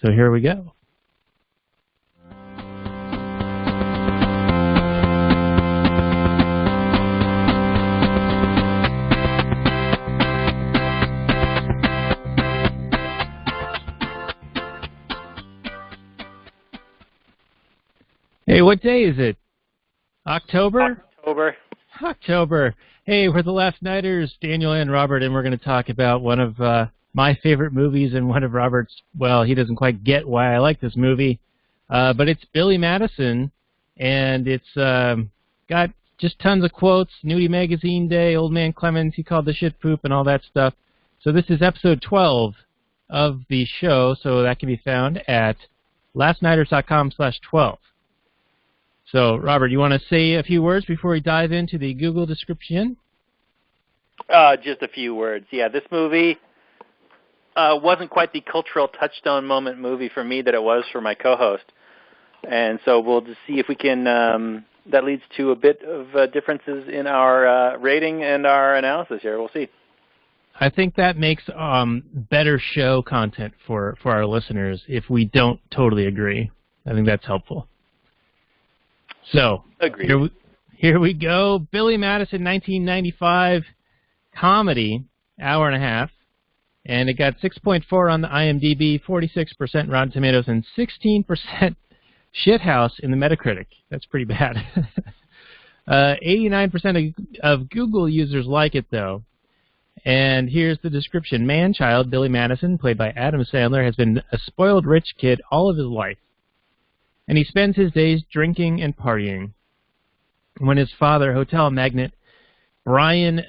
So here we go. Hey, what day is it? October? October. Hey, we're the Last Nighters, Daniel and Robert, and we're going to talk about one of my favorite movies and one of Robert's. Well, he doesn't quite get why I like this movie, but it's Billy Madison, and it's got just tons of quotes, Nudie Magazine Day, Old Man Clemens, he called the shit poop, and all that stuff. So this is episode 12 of the show, so that can be found at lastnighters.com/12. So, Robert, you want to say a few words before we dive into the Google description? Just a few words. Yeah, this movie wasn't quite the cultural touchstone moment movie for me that it was for my co-host. And so we'll just see if we can, that leads to a bit of differences in our rating and our analysis here. We'll see. I think that makes better show content for our listeners if we don't totally agree. I think that's helpful. So, here we go. Billy Madison, 1995, comedy, hour and a half. And it got 6.4 on the IMDb, 46% Rotten Tomatoes, and 16% shithouse in the Metacritic. That's pretty bad. 89% of Google users like it, though. And here's the description. Man-child Billy Madison, played by Adam Sandler, has been a spoiled rich kid all of his life. And he spends his days drinking and partying. When his father, hotel magnate Brian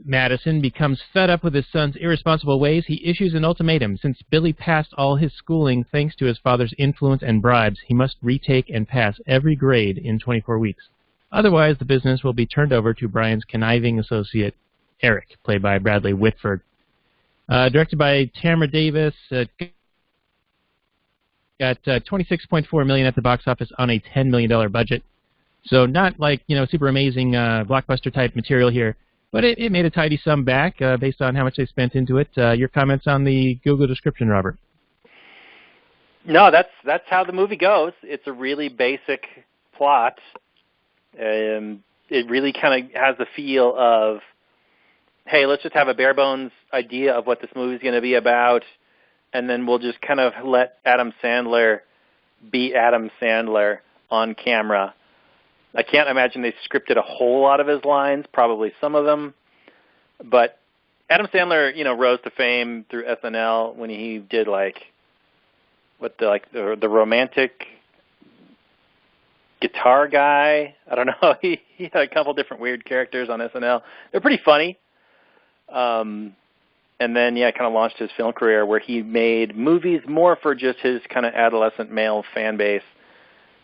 Madison, becomes fed up with his son's irresponsible ways, he issues an ultimatum. Since Billy passed all his schooling thanks to his father's influence and bribes, he must retake and pass every grade in 24 weeks. Otherwise, the business will be turned over to Brian's conniving associate, Eric, played by Bradley Whitford. Directed by Tamara Davis. Got $26.4 million at the box office on a $10 million budget. So not like, super amazing blockbuster type material here, but it made a tidy sum back based on how much they spent into it. Your comments on the Google description, Robert? No, that's how the movie goes. It's a really basic plot. It really kind of has the feel of, hey, let's just have a bare bones idea of what this movie's going to be about, and then we'll just kind of let Adam Sandler be Adam Sandler on camera. I can't imagine they scripted a whole lot of his lines, probably some of them. But Adam Sandler, rose to fame through SNL when he did the romantic guitar guy. I don't know. He had a couple different weird characters on SNL. They're pretty funny. And then, kind of launched his film career where he made movies more for just his kind of adolescent male fan base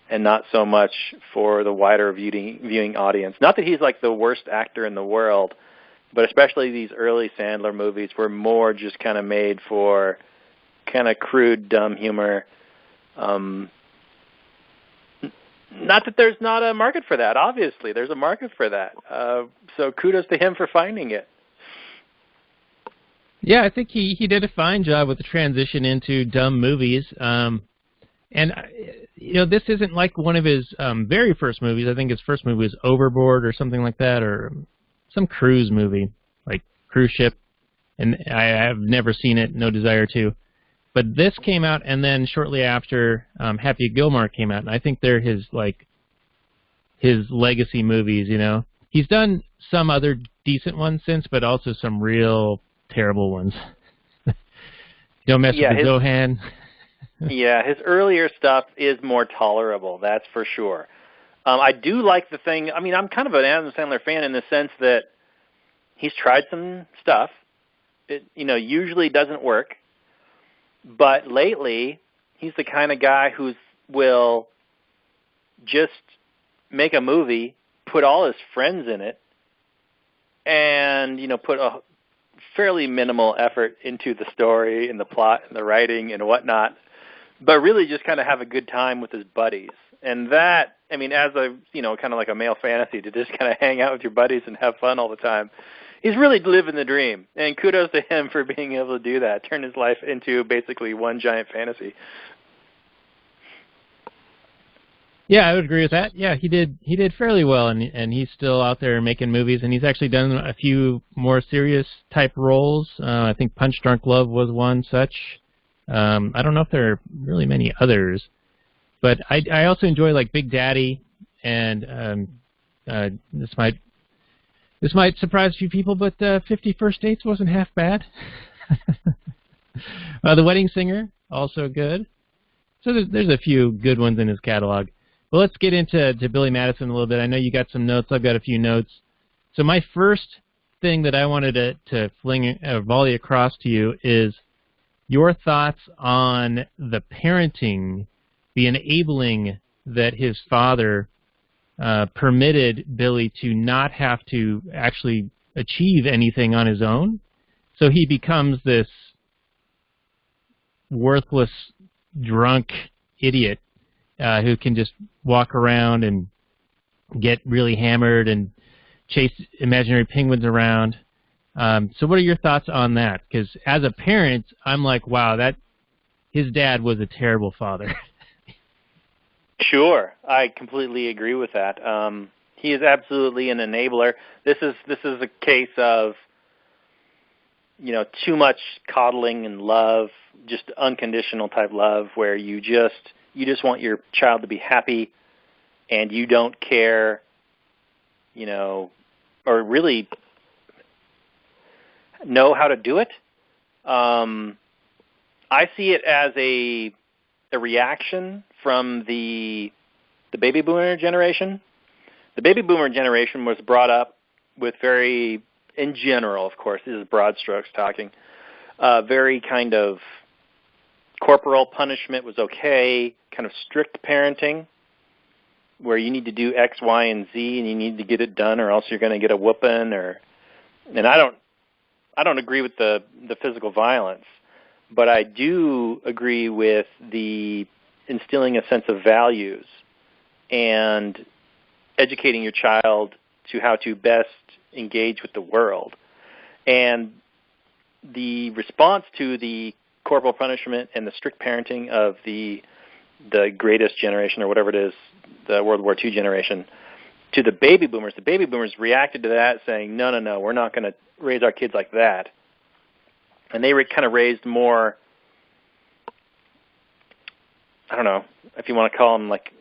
and not so much for the wider viewing audience. Not that he's like the worst actor in the world, but especially these early Sandler movies were more just kind of made for kind of crude, dumb humor. Not that there's not a market for that. Obviously, there's a market for that. So kudos to him for finding it. Yeah, I think he did a fine job with the transition into dumb movies. And, this isn't like one of his very first movies. I think his first movie was Overboard or something like that, or some cruise movie, like Cruise Ship. And I have never seen it, no desire to. But this came out, and then shortly after, Happy Gilmore came out. And I think they're his legacy movies, He's done some other decent ones since, but also some real terrible ones. Don't mess with the Zohan. Yeah, his earlier stuff is more tolerable, that's for sure. I do like the thing, I'm kind of an Adam Sandler fan in the sense that he's tried some stuff. It, usually doesn't work. But lately, he's the kind of guy who will just make a movie, put all his friends in it, and, put a fairly minimal effort into the story and the plot and the writing and whatnot, but really just kind of have a good time with his buddies. And that, as a, kind of like a male fantasy to just kind of hang out with your buddies and have fun all the time he's really living the dream, and kudos to him for being able to do that, turn his life into basically one giant fantasy. Yeah, I would agree with that. Yeah, he did fairly well, and he's still out there making movies, and he's actually done a few more serious type roles. I think Punch Drunk Love was one such. I don't know if there are really many others, but I also enjoy like Big Daddy, and this might surprise a few people, but 50 First Dates wasn't half bad. The Wedding Singer, also good. So there's a few good ones in his catalog. Well, let's get into Billy Madison a little bit. I know you got some notes. I've got a few notes. So my first thing that I wanted to fling a volley across to you is your thoughts on the parenting, the enabling that his father permitted Billy to not have to actually achieve anything on his own. So he becomes this worthless, drunk idiot who can just walk around and get really hammered and chase imaginary penguins around. So what are your thoughts on that? Because as a parent, I'm like, wow, his dad was a terrible father. Sure, I completely agree with that. He is absolutely an enabler. This is a case of, too much coddling and love, just unconditional type love, where you just want your child to be happy, and you don't care, or really know how to do it. I see it as a reaction from the baby boomer generation. The baby boomer generation was brought up with very, in general, of course, this is broad strokes talking, very kind of corporal punishment was okay, kind of strict parenting, where you need to do X, Y, and Z, and you need to get it done, or else you're going to get a whooping. And I don't agree with the physical violence, but I do agree with the instilling a sense of values and educating your child to how to best engage with the world. And the response to the corporal punishment and the strict parenting of the greatest generation, or whatever it is, the World War II generation, to the baby boomers reacted to that saying, no, we're not going to raise our kids like that. And they kind of raised more, I don't know if you want to call them like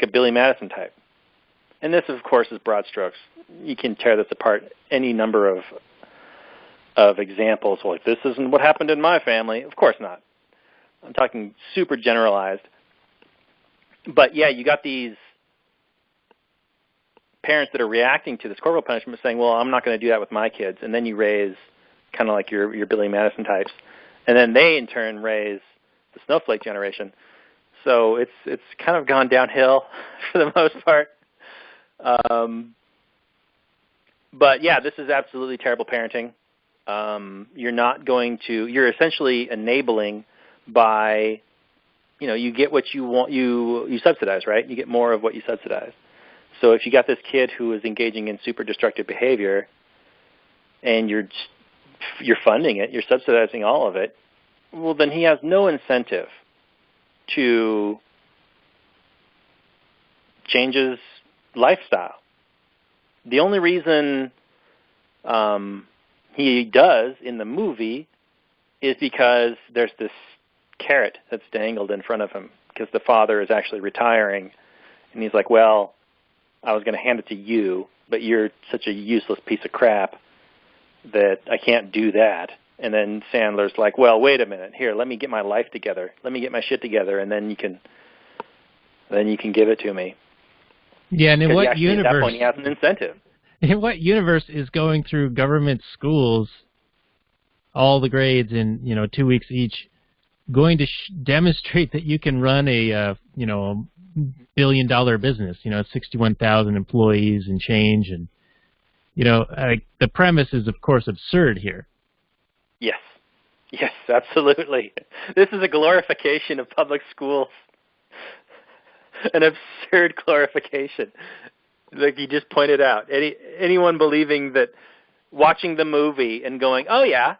a Billy Madison type. And this, of course, is broad strokes. You can tear this apart any number of examples. Like, this isn't what happened in my family. Of course not. I'm talking super generalized. But yeah, you got these parents that are reacting to this corporal punishment saying, well, I'm not going to do that with my kids. And then you raise kind of like your Billy Madison types. And then they, in turn, raise the snowflake generation. So it's kind of gone downhill for the most part. But yeah, this is absolutely terrible parenting. You're essentially enabling by, you get what you want, you subsidize, right? You get more of what you subsidize. So if you got this kid who is engaging in super destructive behavior and you're funding it, you're subsidizing all of it, well, then he has no incentive to change his lifestyle. The only reason he does in the movie is because there's this carrot that's dangled in front of him, because the father is actually retiring, and he's like, well, I was going to hand it to you, but you're such a useless piece of crap that I can't do that. And then Sandler's like, well, wait a minute, here, let me get my life together, let me get my shit together, and then you can give it to me. Yeah, and in what universe? At that point, he has an incentive. In what universe is going through government schools, all the grades in 2 weeks each, going to demonstrate that you can run a $1 billion business? 61,000 employees and change, and the premise is, of course, absurd here. Yes, absolutely. This is a glorification of public schools. An absurd glorification, like you just pointed out. Anyone believing that watching the movie and going, oh, yeah,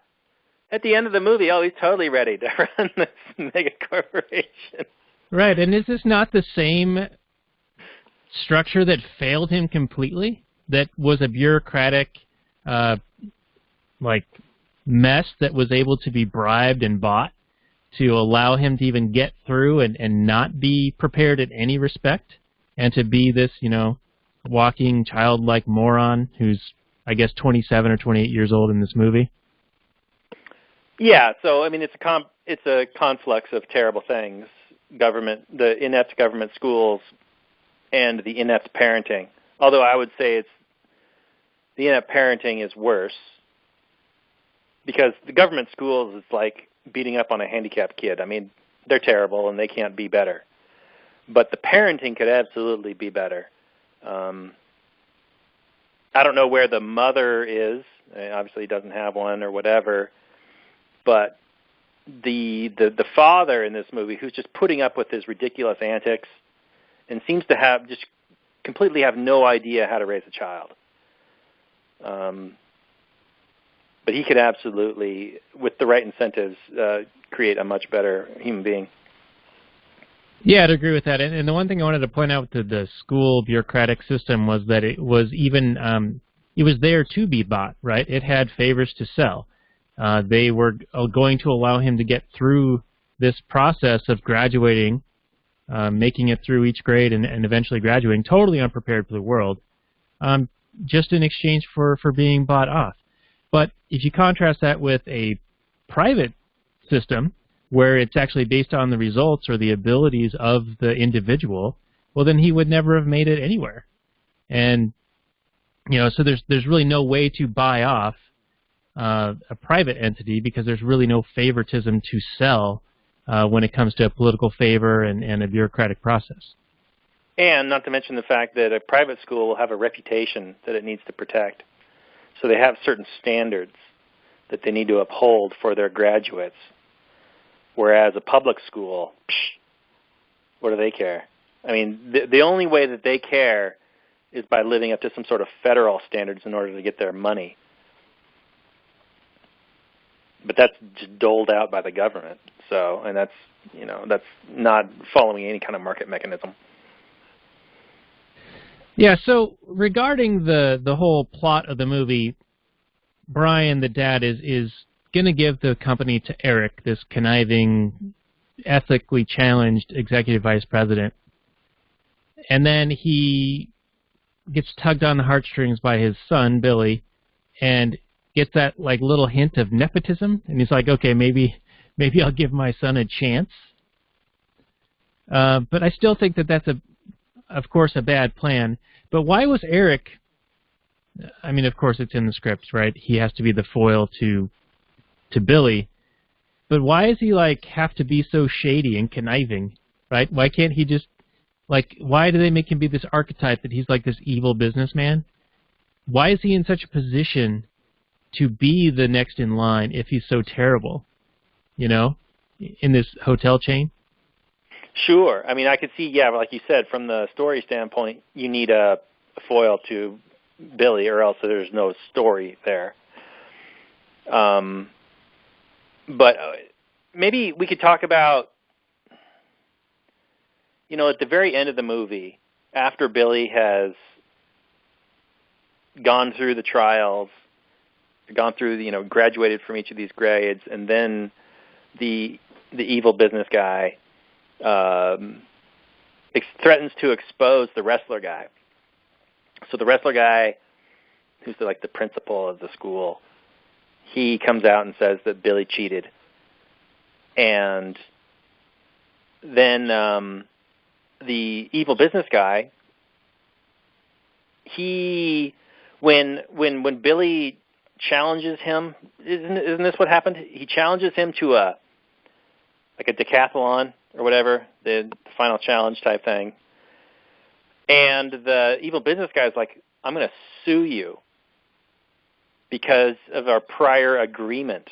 at the end of the movie, oh, he's totally ready to run this mega corporation. Right, and is this not the same structure that failed him completely? That was a bureaucratic, mess that was able to be bribed and bought to allow him to even get through and not be prepared in any respect, and to be this, walking childlike moron who's, I guess, 27 or 28 years old in this movie? Yeah, so, I mean, it's a conflux of terrible things. The inept government schools and the inept parenting. Although I would say the inept parenting is worse, because the government schools is like beating up on a handicapped kid. I mean, they're terrible and they can't be better. But the parenting could absolutely be better. I don't know where the mother is. Obviously, he doesn't have one or whatever. But the father in this movie, who's just putting up with his ridiculous antics and seems to have just completely have no idea how to raise a child. But he could absolutely, with the right incentives, create a much better human being. Yeah, I'd agree with that. And the one thing I wanted to point out to the school bureaucratic system was that it was even, it was there to be bought, right? It had favors to sell. They were going to allow him to get through this process of graduating, making it through each grade and eventually graduating, totally unprepared for the world, just in exchange for being bought off. But if you contrast that with a private system where it's actually based on the results or the abilities of the individual, well, then he would never have made it anywhere. And, so there's really no way to buy off a private entity, because there's really no favoritism to sell when it comes to a political favor and a bureaucratic process. And not to mention the fact that a private school will have a reputation that it needs to protect. So they have certain standards that they need to uphold for their graduates. Whereas a public school, what do they care? I mean, the only way that they care is by living up to some sort of federal standards in order to get their money. But that's just doled out by the government. So, and that's not following any kind of market mechanism. Yeah, so regarding the whole plot of the movie, Brian, the dad, is going to give the company to Eric, this conniving, ethically challenged executive vice president. And then he gets tugged on the heartstrings by his son, Billy, and gets that little hint of nepotism. And he's like, okay, maybe I'll give my son a chance. But I still think that's of course, a bad plan. But why was Eric, I mean, of course it's in the script, right? He has to be the foil to Billy. But why does he, have to be so shady and conniving, right? Why can't he just, why do they make him be this archetype that he's this evil businessman? Why is he in such a position to be the next in line if he's so terrible, in this hotel chain? Sure. I mean, I could see, like you said, from the story standpoint, you need a foil to Billy, or else there's no story there. But maybe we could talk about, at the very end of the movie, after Billy has gone through the trials, gone through, graduated from each of these grades, and then the evil business guy threatens to expose the wrestler guy. So the wrestler guy, who's the principal of the school, he comes out and says that Billy cheated. And then the evil business guy, when Billy challenges him, isn't this what happened? He challenges him to a decathlon or whatever, the final challenge type thing. And the evil business guy is like, I'm going to sue you because of our prior agreement.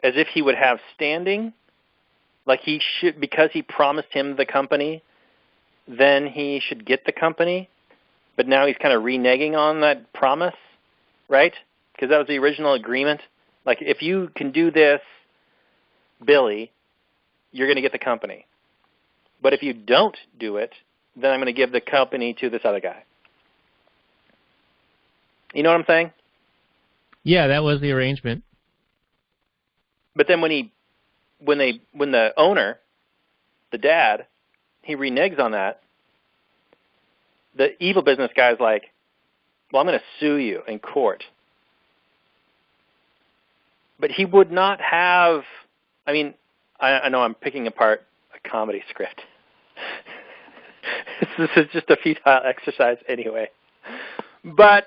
As if he would have standing, he should, because he promised him the company, then he should get the company. but now he's kind of reneging on that promise, right? Because that was the original agreement. Like, if you can do this, Billy, you're going to get the company. But if you don't do it, then I'm going to give the company to this other guy. You know what I'm saying? Yeah, that was the arrangement. But then when the owner, the dad, he reneges on that, the evil business guy's like, well, I'm going to sue you in court. But he would not have, I mean, I know I'm picking apart a comedy script. This is just a futile exercise anyway. But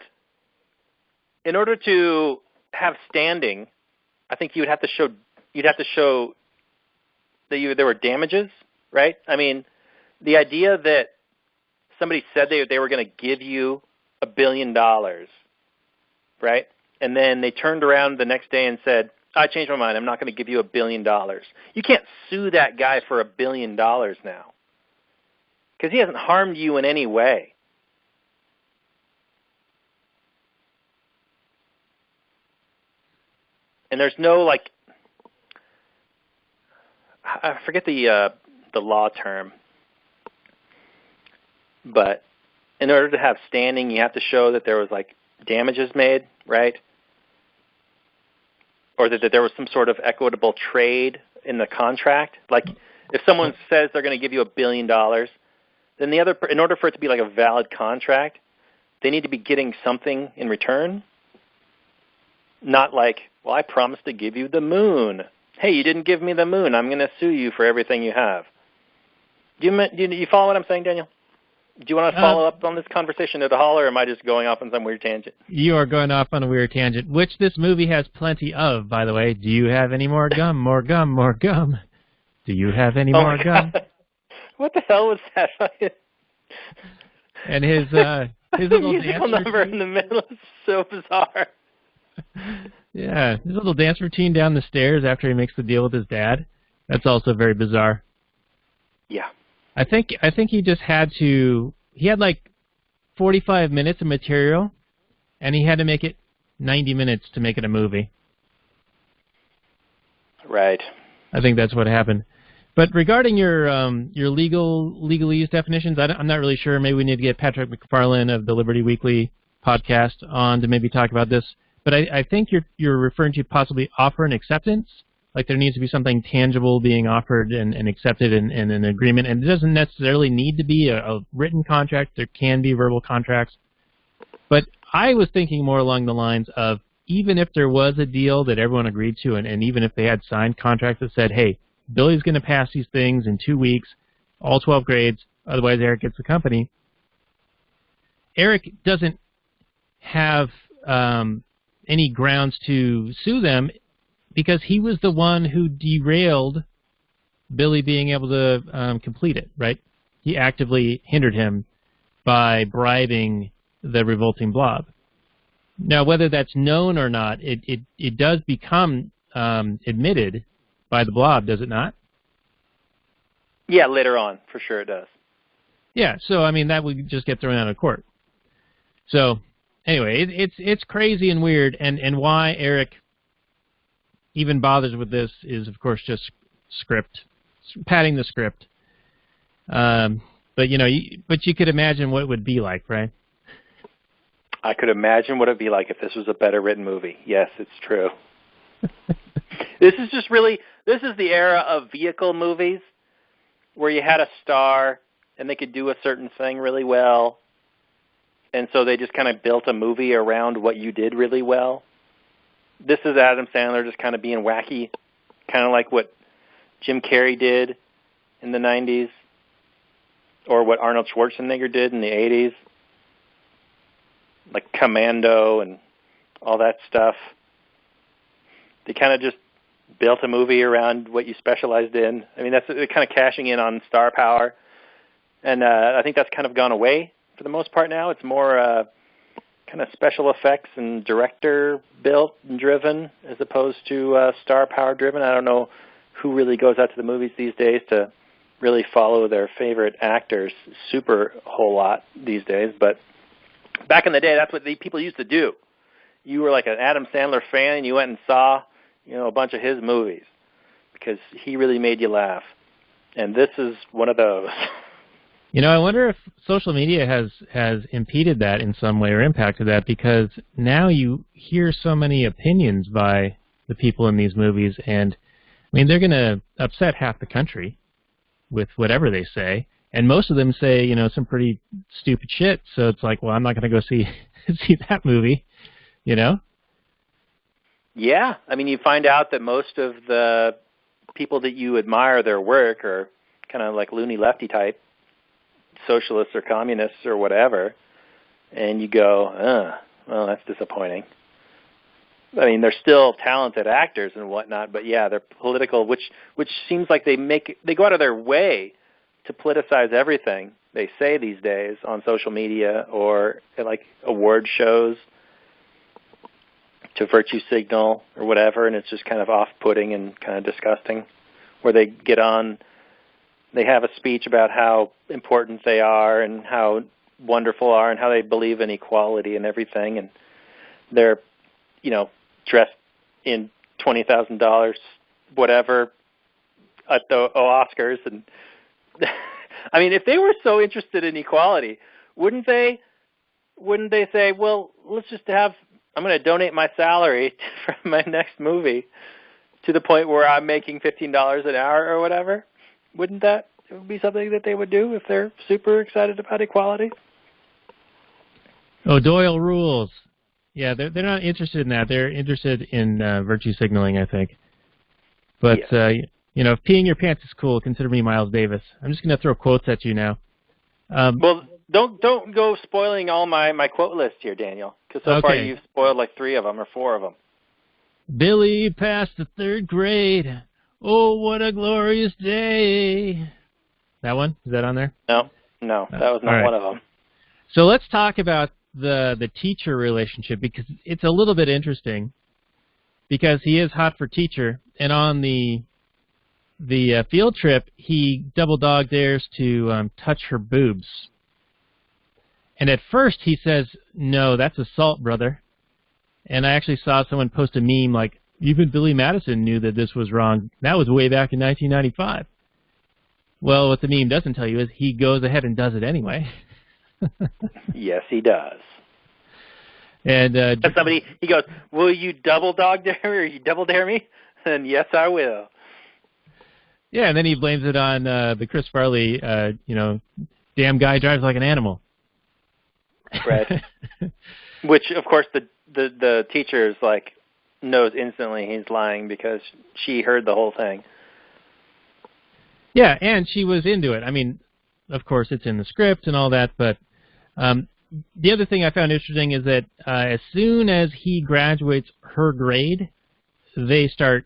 in order to have standing, I think you'd have to show that there were damages, right? I mean, the idea that somebody said they were going to give you $1 billion, right? And then they turned around the next day and said, I changed my mind. I'm not going to give you $1 billion. You can't sue that guy for $1 billion now because he hasn't harmed you in any way. And there's no, like, I forget the law term, but in order to have standing, you have to show that there was, like, damages made, right? Or that there was some sort of equitable trade in the contract. Like, if someone says they're going to give you $1 billion, then in order for it to be like a valid contract, they need to be getting something in return. Not like, well, I promised to give you the moon. Hey, you didn't give me the moon. I'm going to sue you for everything you have. Do you follow what I'm saying, Daniel? Do you want to follow up on this conversation at all, or am I just going off on some weird tangent? You are going off on a weird tangent, which this movie has plenty of, by the way. Do you have any more gum? More gum, more gum. Do you have any more gum? What the hell was that? And his little musical number in the middle is so bizarre. Yeah, his little dance routine down the stairs after he makes the deal with his dad. That's also very bizarre. Yeah. I think he just had like 45 minutes of material, and he had to make it 90 minutes to make it a movie. Right. I think that's what happened. But regarding your legalese definitions, I'm not really sure. Maybe we need to get Patrick McFarlane of the Liberty Weekly podcast on to maybe talk about this. But I think you're referring to possibly offer and acceptance. Like there needs to be something tangible being offered and accepted in an agreement. And it doesn't necessarily need to be a written contract. There can be verbal contracts. But I was thinking more along the lines of even if there was a deal that everyone agreed to, and even if they had signed contracts that said, hey, Billy's going to pass these things in 2 weeks, all 12 grades, otherwise Eric gets the company. Eric doesn't have any grounds to sue them because he was the one who derailed Billy being able to complete it, right? He actively hindered him by bribing the revolting blob. Now, whether that's known or not, it does become admitted by the blob, does it not? Yeah, later on, for sure it does. Yeah, so, I mean, that would just get thrown out of court. So, anyway, it's crazy and weird, and why Eric even bothers with this is, of course, just script, padding the script. But, you could imagine what it would be like, right? I could imagine what it would be like if this was a better written movie. Yes, it's true. This is the era of vehicle movies where you had a star and they could do a certain thing really well. And so they just kind of built a movie around what you did really well. This is Adam Sandler just kind of being wacky, kind of like what Jim Carrey did in the 90s or what Arnold Schwarzenegger did in the 80s. Like Commando and all that stuff. They kind of just built a movie around what you specialized in. I mean, that's kind of cashing in on star power. And I think that's kind of gone away for the most part now. It's more kind of special effects and director built and driven as opposed to star power driven. I don't know who really goes out to the movies these days to really follow their favorite actors super whole lot these days, but Back in the day, that's what people used to do. You were like an Adam Sandler fan, and you went and saw, a bunch of his movies because he really made you laugh. And this is one of those. I wonder if social media has impeded that in some way or impacted that, because now you hear so many opinions by the people in these movies, and they're going to upset half the country with whatever they say, and most of them say, some pretty stupid shit, so it's like, well, I'm not going to go see that movie, Yeah, you find out that most of the people that you admire their work are kind of like loony lefty type, socialists or communists or whatever, and you go, well, that's disappointing. They're still talented actors and whatnot, but yeah, they're political, which seems like they go out of their way to politicize everything they say these days on social media or at like award shows to virtue signal or whatever, and it's just kind of off-putting and kind of disgusting, where they get on. They have a speech about how important they are and how wonderful are and how they believe in equality and everything, and they're, dressed in $20,000 whatever at the Oscars. And if they were so interested in equality, wouldn't they say, well, let's just I'm going to donate my salary for my next movie to the point where I'm making $15 an hour or whatever? Wouldn't that be something that they would do if they're super excited about equality? Oh, Doyle rules. Yeah, they're not interested in that. They're interested in virtue signaling, I think. But, if peeing your pants is cool, consider me Miles Davis. I'm just going to throw quotes at you now. Well, don't go spoiling all my quote list here, Daniel, because so far you've spoiled like 3 of them or 4 of them. Billy passed the 3rd grade. Oh, what a glorious day. That one? Is that on there? No, that was not one of them. So let's talk about the teacher relationship, because it's a little bit interesting, because he is hot for teacher, and on the field trip, he double dog dares to touch her boobs. And at first he says, no, that's assault, brother. And I actually saw someone post a meme like, even Billy Madison knew that this was wrong. That was way back in 1995. Well, what the meme doesn't tell you is he goes ahead and does it anyway. Yes, he does. And he goes, will you double dog dare me, or you double dare me? And yes, I will. Yeah, and then he blames it on the Chris Farley, damn guy drives like an animal. Right. Which, of course, the teacher is like, knows instantly he's lying because she heard the whole thing. Yeah, and she was into it. Of course, it's in the script and all that, but the other thing I found interesting is that as soon as he graduates her grade, they start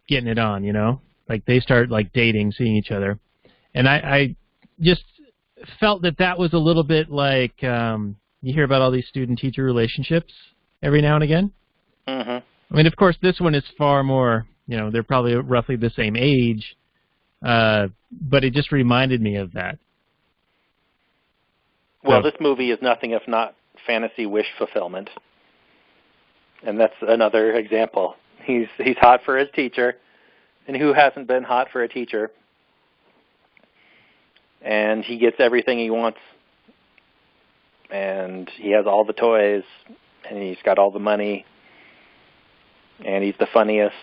getting it on, Like, they start, dating, seeing each other. And I just felt that was a little bit like, you hear about all these student-teacher relationships every now and again. Mm-hmm. Of course, this one is far more, they're probably roughly the same age, but it just reminded me of that. Well, this movie is nothing if not fantasy wish fulfillment. And that's another example. He's hot for his teacher, and who hasn't been hot for a teacher? And he gets everything he wants. And he has all the toys, and he's got all the money, and he's the funniest.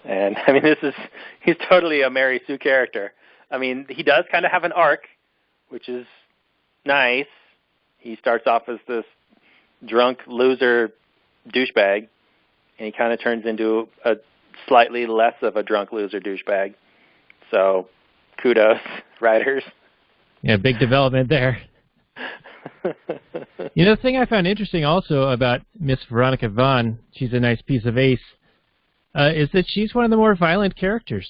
And, he's totally a Mary Sue character. He does kind of have an arc, which is nice. He starts off as this drunk loser douchebag, and he kind of turns into a slightly less of a drunk loser douchebag. So, kudos, writers. Yeah, big development there. The thing I found interesting also about Miss Veronica Vaughn, she's a nice piece of ace, is that she's one of the more violent characters.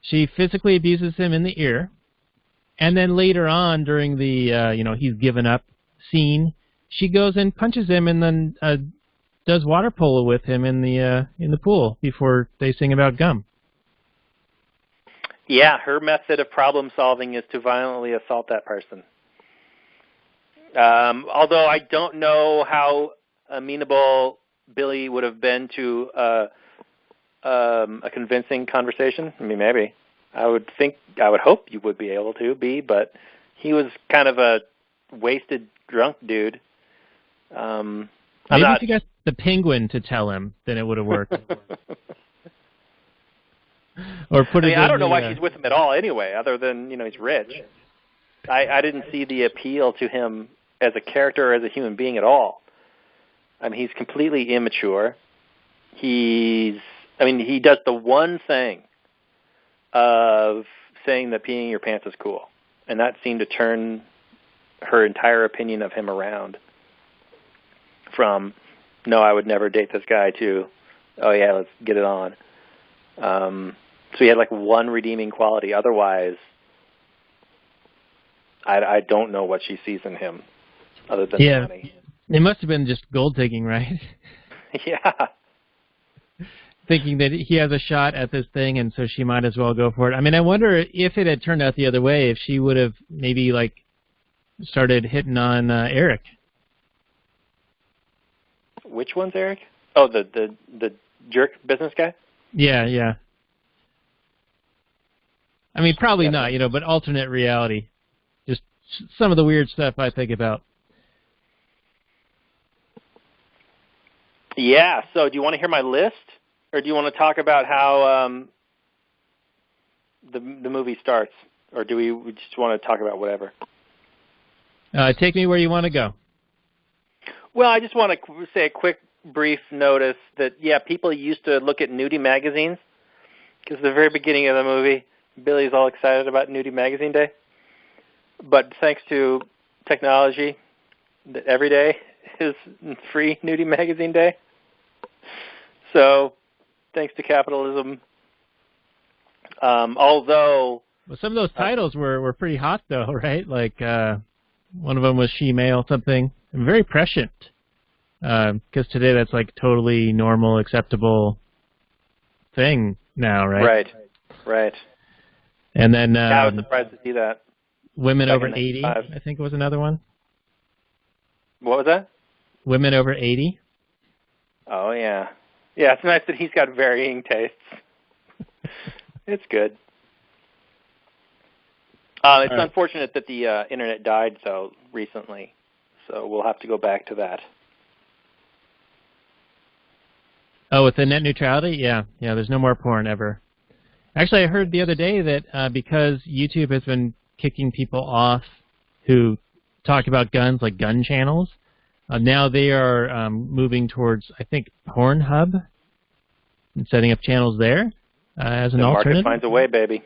She physically abuses him in the ear, and then later on during the, he's given up scene, she goes and punches him and then does water polo with him in the pool before they sing about gum. Yeah, her method of problem solving is to violently assault that person. Although I don't know how amenable Billy would have been to a convincing conversation. I mean, maybe. I would hope you would be able to be, but he was kind of a wasted, drunk dude. Maybe if you got the penguin to tell him, then it would have worked. Or put I don't know why she's with him at all anyway, other than, he's rich. I didn't see the appeal to him as a character or as a human being at all. I mean, he's completely immature. He does the one thing of saying that peeing your pants is cool. And that seemed to turn her entire opinion of him around from, no, I would never date this guy, to, oh, yeah, let's get it on. So he had like one redeeming quality. Otherwise, I don't know what she sees in him other than money. It must have been just gold digging, right? Yeah. Thinking that he has a shot at this thing, and so she might as well go for it. I mean, I wonder if it had turned out the other way, if she would have maybe like started hitting on Eric. Which one's Eric? Oh, the jerk business guy? Yeah. I mean, probably not, but alternate reality. Just some of the weird stuff I think about. Yeah, so do you want to hear my list? Or do you want to talk about how the movie starts? Or do we just want to talk about whatever? Take me where you want to go. Well, I just want to say a quick, brief notice that, people used to look at nudie magazines, because at the very beginning of the movie, Billy's all excited about Nudie Magazine Day. But thanks to technology, that every day is free Nudie Magazine Day. So, thanks to capitalism, although... Well, some of those titles were pretty hot, though, right? Like, one of them was she-male something. Very prescient. Because today that's like totally normal, acceptable thing now, right? Right. And then... I was surprised to see that. Women over 80, I think was another one. What was that? Women over 80. Oh, yeah. Yeah, it's nice that he's got varying tastes. It's good. It's unfortunate that the internet died so recently, so we'll have to go back to that. Oh, with the net neutrality? Yeah, there's no more porn ever. Actually, I heard the other day that because YouTube has been kicking people off who talk about guns, like gun channels, now they are moving towards, I think, Pornhub and setting up channels there as an alternative. The market finds a way, baby.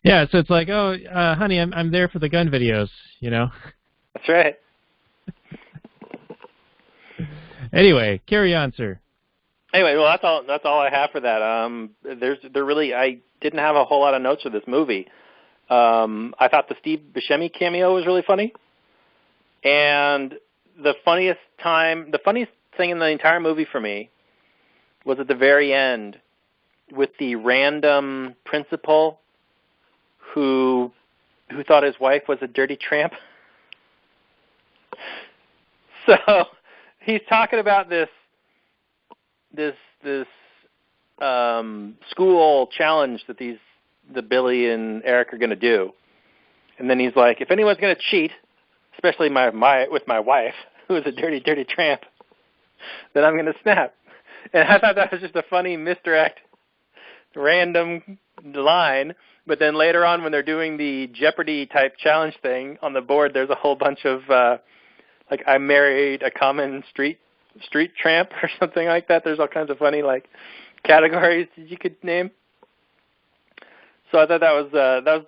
Yeah, so it's like, oh, honey, I'm there for the gun videos, That's right. Anyway, carry on, sir. Anyway, well, that's all I have for that. I didn't have a whole lot of notes for this movie. I thought the Steve Buscemi cameo was really funny, and the funniest thing in the entire movie for me was at the very end with the random principal who thought his wife was a dirty tramp. So he's talking about this school challenge that the Billy and Eric are going to do, and then he's like, if anyone's going to cheat, especially with my wife, who is a dirty tramp, then I'm going to snap. And I thought that was just a funny misdirect, random line. But then later on, when they're doing the Jeopardy type challenge thing on the board, there's a whole bunch of like, I married a common street tramp or something like that. There's all kinds of funny like categories that you could name. So I thought that was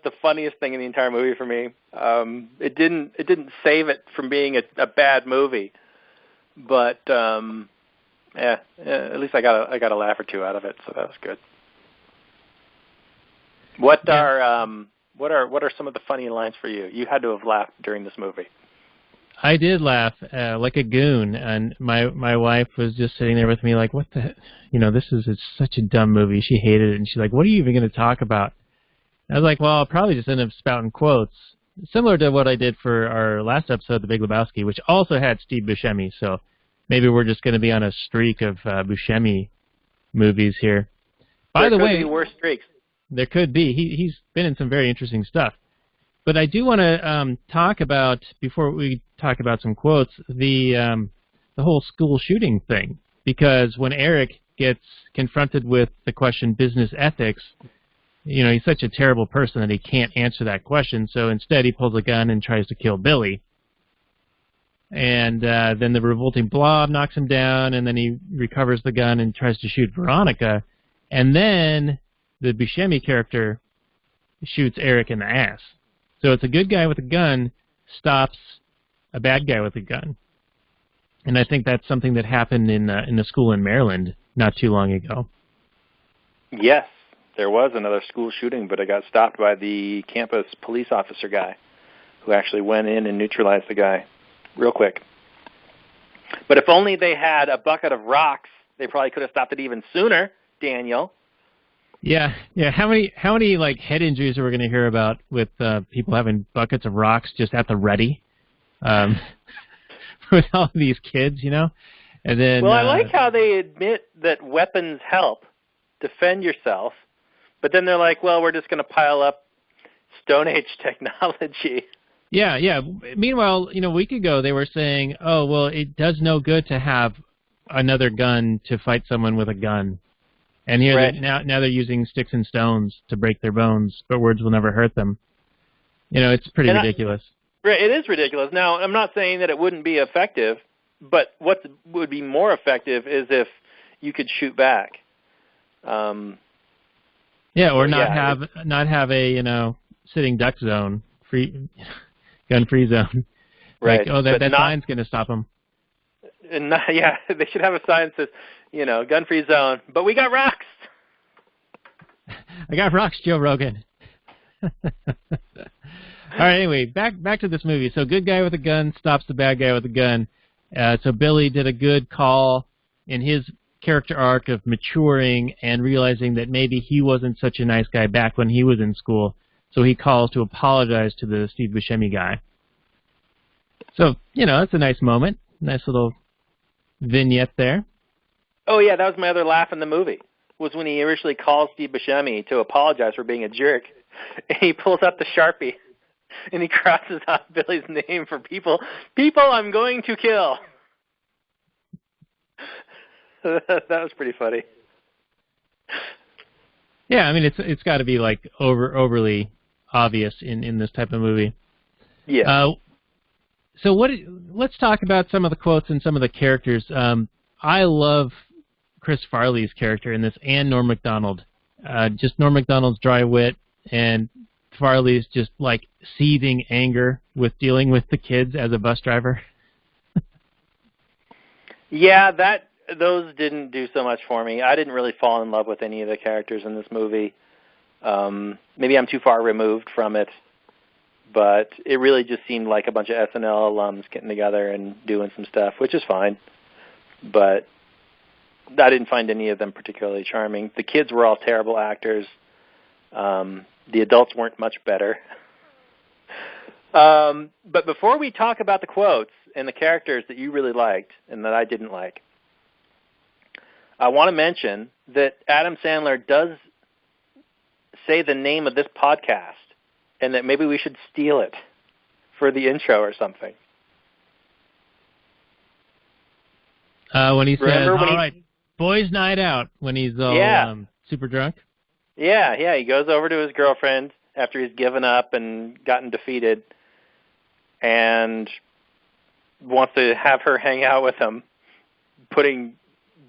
the funniest thing in the entire movie for me. It didn't save it from being a bad movie, but at least I got a laugh or two out of it, so that was good. What are some of the funny lines for you? You had to have laughed during this movie. I did laugh like a goon, and my wife was just sitting there with me like, what the, it's such a dumb movie. She hated it, and she's like, what are you even going to talk about? I was like, well, I'll probably just end up spouting quotes, similar to what I did for our last episode, The Big Lebowski, which also had Steve Buscemi. So maybe we're just going to be on a streak of Buscemi movies here. By the way, there could be worse streaks. There could be. He's been in some very interesting stuff. But I do want to talk about, before we talk about some quotes, the whole school shooting thing. Because when Eric gets confronted with the question business ethics, you know, he's such a terrible person that he can't answer that question. So instead he pulls a gun and tries to kill Billy. And then the revolting blob knocks him down, and then he recovers the gun and tries to shoot Veronica. And then the Buscemi character shoots Eric in the ass. So it's a good guy with a gun stops a bad guy with a gun. And I think that's something that happened in the school in Maryland not too long ago. Yes, there was another school shooting, but it got stopped by the campus police officer guy who actually went in and neutralized the guy real quick. But if only they had a bucket of rocks, they probably could have stopped it even sooner, Daniel. Yeah. How many like head injuries are we going to hear about with people having buckets of rocks just at the ready, with all these kids, you know? And then, well, I like how they admit that weapons help defend yourself, but then they're like, well, we're just going to pile up Stone Age technology. Yeah. Meanwhile, you know, a week ago they were saying, oh, well, it does no good to have another gun to fight someone with a gun. And here right. now they're using sticks and stones to break their bones, but words will never hurt them. You know, it's pretty ridiculous. It is ridiculous. Now, I'm not saying that it wouldn't be effective, but what would be more effective is if you could shoot back. Or not have a, you know, sitting duck zone, gun-free zone. Right. Like, that sign's going to stop them. And they should have a sign that says, you know, gun-free zone, but we got rocks. I got rocks, Joe Rogan. All right, anyway, back to this movie. So good guy with a gun stops the bad guy with a gun. So Billy did a good call in his character arc of maturing and realizing that maybe he wasn't such a nice guy back when he was in school. So he calls to apologize to the Steve Buscemi guy. So, you know, that's a nice moment. Nice little vignette there. Oh, yeah, that was my other laugh in the movie, was when he originally calls Steve Buscemi to apologize for being a jerk. And he pulls out the Sharpie, and he crosses out Billy's name for people I'm going to kill. That was pretty funny. Yeah, I mean, it's got to be, like, overly obvious in this type of movie. Yeah. So let's talk about some of the quotes and some of the characters. I love Chris Farley's character in this, and Norm Macdonald. Just Norm Macdonald's dry wit, and Farley's just like seething anger with dealing with the kids as a bus driver. Yeah, those didn't do so much for me. I didn't really fall in love with any of the characters in this movie. Maybe I'm too far removed from it, but it really just seemed like a bunch of SNL alums getting together and doing some stuff, which is fine. But I didn't find any of them particularly charming. The kids were all terrible actors. The adults weren't much better. But before we talk about the quotes and the characters that you really liked and that I didn't like, I want to mention that Adam Sandler does say the name of this podcast and that maybe we should steal it for the intro or something. When he says, all right, boys' night out, when he's all super drunk? Yeah, he goes over to his girlfriend after he's given up and gotten defeated and wants to have her hang out with him, putting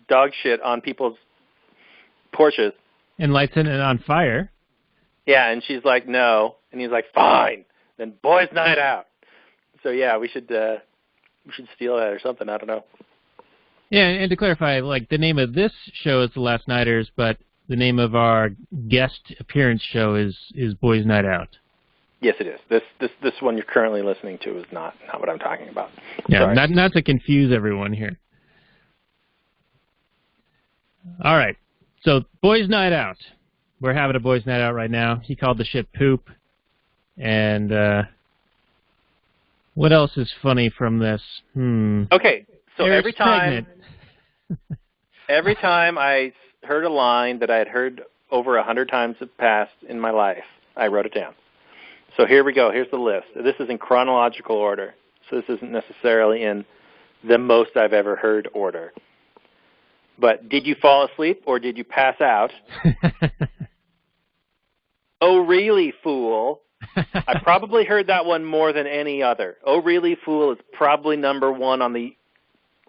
dog shit on people's porches. And lights it on fire. Yeah, and she's like, no. And he's like, fine. Then boys' night out. So, yeah, we should steal that or something. I don't know. Yeah, and to clarify, like, the name of this show is The Last Nighters, but the name of our guest appearance show is Boys' Night Out. Yes, it is. This one you're currently listening to is not what I'm talking about. Yeah, sorry. not to confuse everyone here. All right, so Boys' Night Out. We're having a Boys' Night Out right now. He called the shit poop, and What else is funny from this? Okay, so Eric's pregnant. every time I heard a line that I had heard over 100 times past in my life, I wrote it down. So here we go. Here's the list. This is in chronological order, so this isn't necessarily in the most I've ever heard order. But did you fall asleep or did you pass out? Oh, really, fool? I probably heard that one more than any other. Oh, really, fool is probably number one on the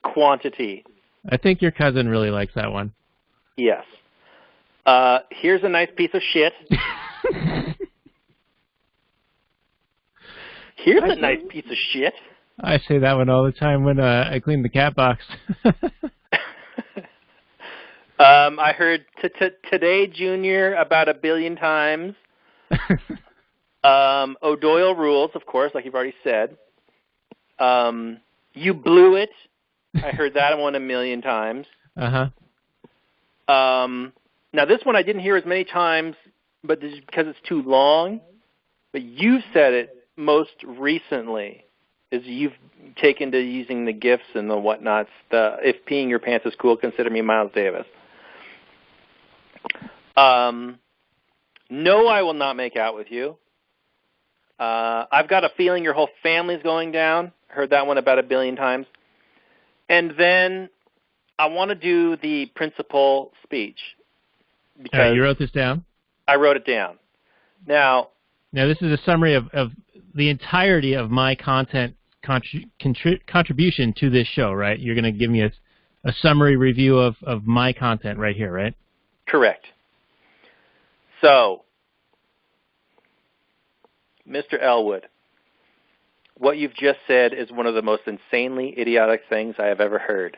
quantity. I think your cousin really likes that one. Yes. Here's a nice piece of shit. Here's a nice piece of shit. I say that one all the time when I clean the cat box. I heard today, Junior, about 1 billion times. O'Doyle rules, of course, like you've already said. You blew it. I heard that one 1 million times. Uh-huh. Now, this one I didn't hear as many times, but this is because it's too long. But you said it most recently, is you've taken to using the gifts and the whatnots. If peeing your pants is cool, consider me Miles Davis. No, I will not make out with you. I've got a feeling your whole family's going down. Heard that one about 1 billion times. And then I want to do the principal speech. Because you wrote this down? I wrote it down. Now, this is a summary of the entirety of my content contribution to this show, right? You're going to give me a summary review of my content right here, right? Correct. So, Mr. Elwood, what you've just said is one of the most insanely idiotic things I have ever heard.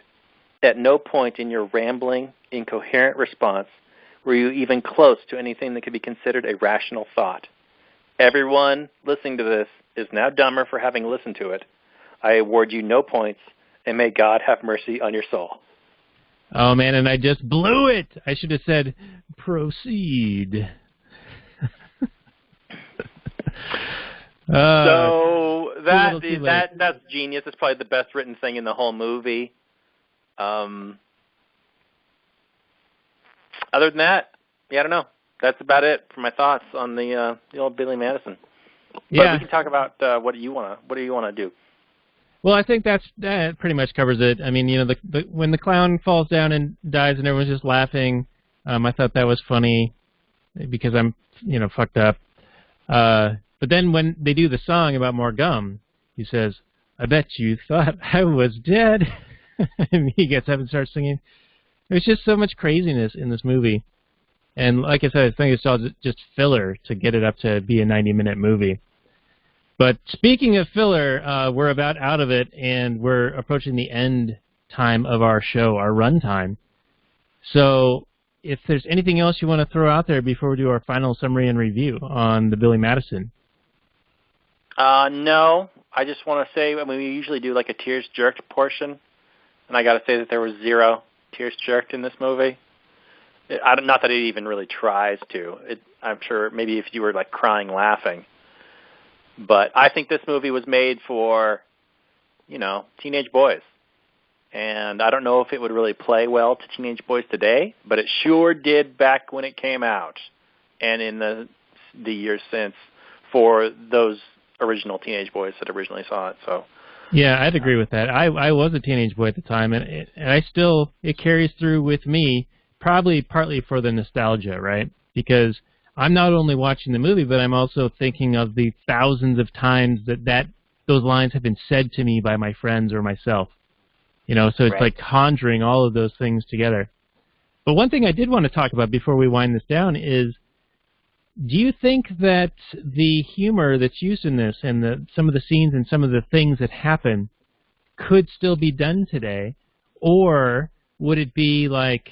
At no point in your rambling, incoherent response were you even close to anything that could be considered a rational thought. Everyone listening to this is now dumber for having listened to it. I award you no points, and may God have mercy on your soul. Oh, man, and I just blew it. I should have said, proceed. So that's genius. It's probably the best written thing in the whole movie. Other than that, I don't know. That's about it for my thoughts on the old Billy Madison. Yeah. But we can talk about what do you want to do. Well, I think that pretty much covers it. I mean, when the clown falls down and dies and everyone's just laughing, I thought that was funny because I'm, fucked up. But then when they do the song about more gum, he says, "I bet you thought I was dead." And he gets up and starts singing. There's just so much craziness in this movie. And like I said, I think it's all just filler to get it up to be a 90-minute movie. But speaking of filler, we're about out of it, and we're approaching the end time of our show, our run time. So if there's anything else you want to throw out there before we do our final summary and review on the Billy Madison. No. I just want to say, we usually do like a tears jerked portion, and I got to say that there was 0 tears jerked in this movie. Not that it even really tries to. I'm sure maybe if you were like crying laughing. But I think this movie was made for, teenage boys. And I don't know if it would really play well to teenage boys today, but it sure did back when it came out and in the years since for those original teenage boys that originally saw it. So yeah, I'd agree with that. I was a teenage boy at the time, and it carries through with me, probably partly for the nostalgia, right? Because I'm not only watching the movie, but I'm also thinking of the thousands of times that those lines have been said to me by my friends or myself. So it's right. like conjuring all of those things together. But one thing I did want to talk about before we wind this down is, do you think that the humor that's used in this and some of the scenes and some of the things that happen could still be done today? Or would it be like,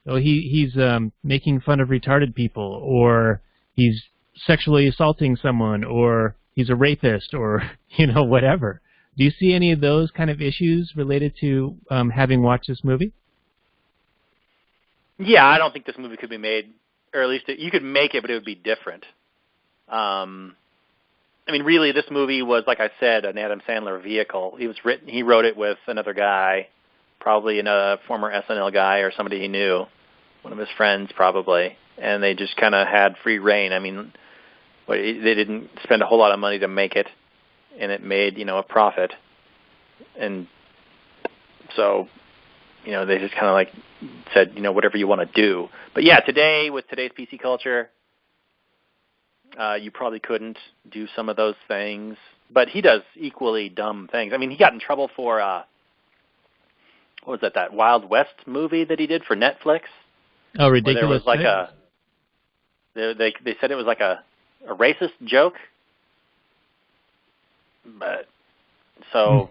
he's making fun of retarded people, or he's sexually assaulting someone, or he's a rapist, or, whatever? Do you see any of those kind of issues related to having watched this movie? Yeah, I don't think this movie could be made, or at least you could make it, but it would be different. I mean, really, this movie was, like I said, an Adam Sandler vehicle. He wrote it with another guy, probably a former SNL guy or somebody he knew, one of his friends probably, and they just kind of had free reign. I mean, they didn't spend a whole lot of money to make it, and it made, a profit. And so, they just kind of like said, whatever you want to do. But yeah, today, with today's PC culture, you probably couldn't do some of those things. But he does equally dumb things. I mean, he got in trouble for, what was that Wild West movie that he did for Netflix? Oh, ridiculousness. There was like they said it was like a racist joke. But, so...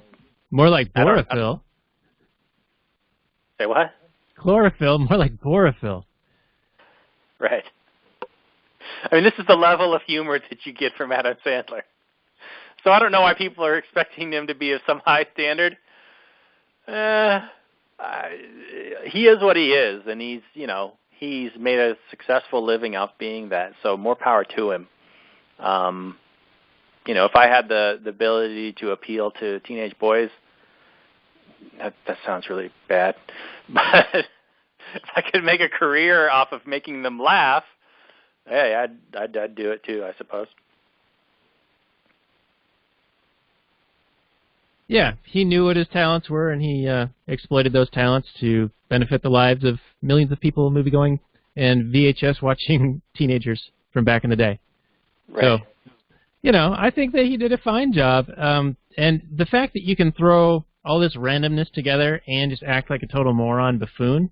More like chlorophyll. Say what? Chlorophyll, more like borophyll. Right. I mean, this is the level of humor that you get from Adam Sandler. So I don't know why people are expecting him to be of some high standard. He is what he is, and he's made a successful living out being that. So more power to him. If I had the ability to appeal to teenage boys, that sounds really bad. But if I could make a career off of making them laugh, hey, I'd do it too, I suppose. Yeah, he knew what his talents were, and he exploited those talents to benefit the lives of millions of people movie-going and VHS-watching teenagers from back in the day. Right. So, I think that he did a fine job. And the fact that you can throw all this randomness together and just act like a total moron buffoon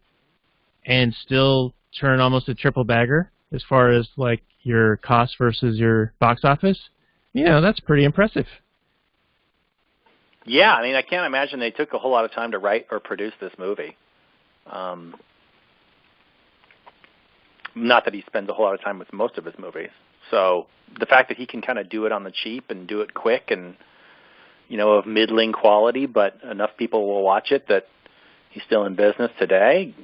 and still turn almost a triple bagger as far as, like, your cost versus your box office, that's pretty impressive. Yeah, I mean, I can't imagine they took a whole lot of time to write or produce this movie. Not that he spends a whole lot of time with most of his movies. So the fact that he can kind of do it on the cheap and do it quick and, of middling quality, but enough people will watch it that he's still in business today,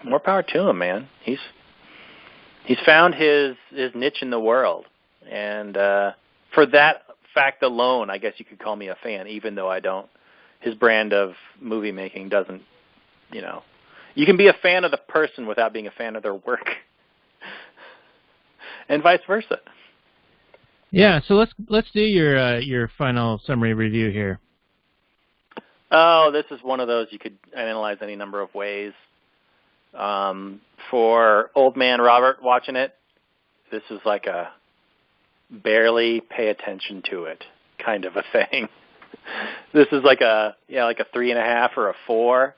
more power to him, man. He's found his niche in the world. And for that fact alone, I guess you could call me a fan, even though I don't. His brand of movie making doesn't, you can be a fan of the person without being a fan of their work. And vice versa. Yeah, so let's do your final summary review here. Oh, this is one of those you could analyze any number of ways. For old man Robert watching it, this is like a barely pay attention to it kind of a thing. This is like a 3.5 or a 4.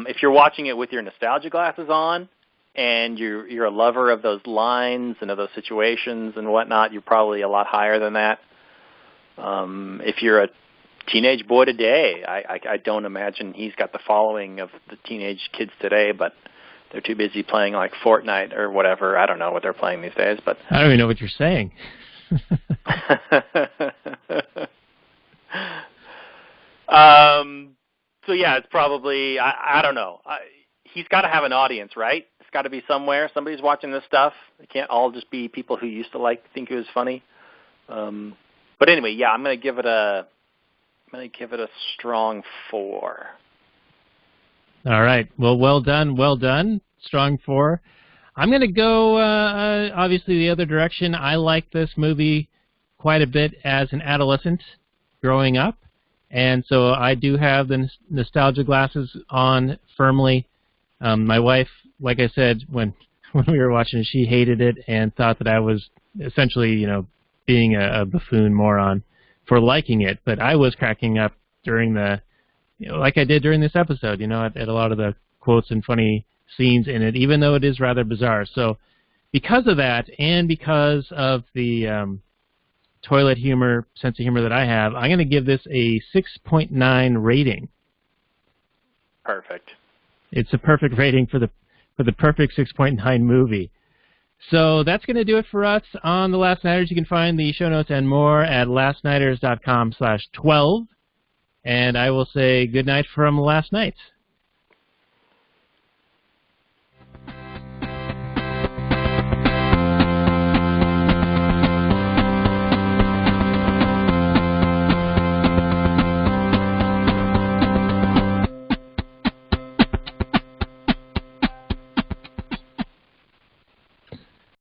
If you're watching it with your nostalgia glasses on, and you're a lover of those lines and of those situations and whatnot, you're probably a lot higher than that. If you're a teenage boy today, I don't imagine he's got the following of the teenage kids today, but they're too busy playing like Fortnite or whatever. I don't know what they're playing these days. But I don't even know what you're saying. So yeah, it's probably, I don't know. He's got to have an audience, right? Got to be somewhere. Somebody's watching this stuff. It can't all just be people who used to think it was funny. But anyway, yeah, I'm going to give it a strong 4. All right. Well done. Strong 4. I'm going to go obviously the other direction. I like this movie quite a bit as an adolescent growing up, and so I do have the nostalgia glasses on firmly. My wife, like I said, when we were watching it, she hated it and thought that I was essentially, being a buffoon moron for liking it. But I was cracking up during like I did during this episode, at a lot of the quotes and funny scenes in it, even though it is rather bizarre. So because of that and because of the toilet humor, sense of humor that I have, I'm going to give this a 6.9 rating. Perfect. It's a perfect rating for the perfect 6.9 movie. So that's going to do it for us on The Last Nighters. You can find the show notes and more at lastnighters.com/12. And I will say good night from last night.